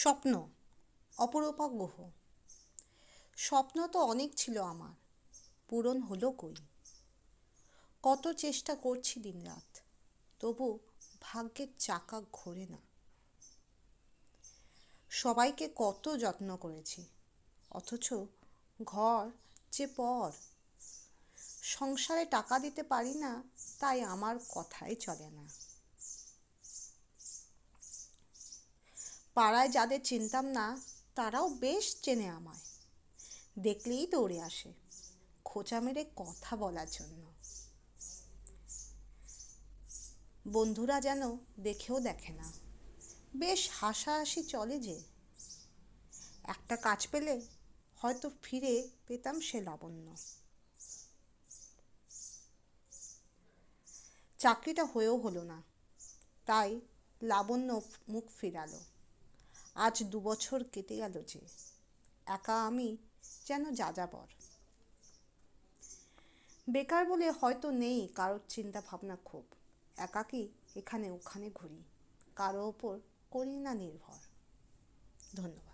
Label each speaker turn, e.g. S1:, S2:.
S1: স্বপ্ন অপরূপা গুহ। স্বপ্ন তো অনেক ছিল আমার, পূরণ হলো কই। কত চেষ্টা করছি দিনরাত, তবু ভাগ্যের চাকা ঘোরে না। সবাইকে কত যত্ন করেছি, অথচ ঘর যে পর। সংসারে টাকা দিতে পারি না, তাই আমার কথাই চলে না। পাড়ায় যাদের চিনতাম না, তারাও বেশ চেনে আমায়। দেখলেই দৌড়ে আসে খোঁচা মেরে কথা বলার জন্য। বন্ধুরা যেন দেখেও দেখে না, বেশ হাসাহাসি চলে যে। একটা কাজ পেলে হয়তো ফিরে পেতাম সে লাবণ্য। চাকরিটা হয়েও হলো না, তাই লাবণ্য মুখ ফিরালো। আজ 2 বছর কেটে গেল যে, একা আমি যেন যাযাবর। বেকার বলে হয়তো নেই কারোর চিন্তা ভাবনা খুব। একাকী এখানে ওখানে ঘুরি, কারো ওপর করি না নির্ভর। ধন্যবাদ।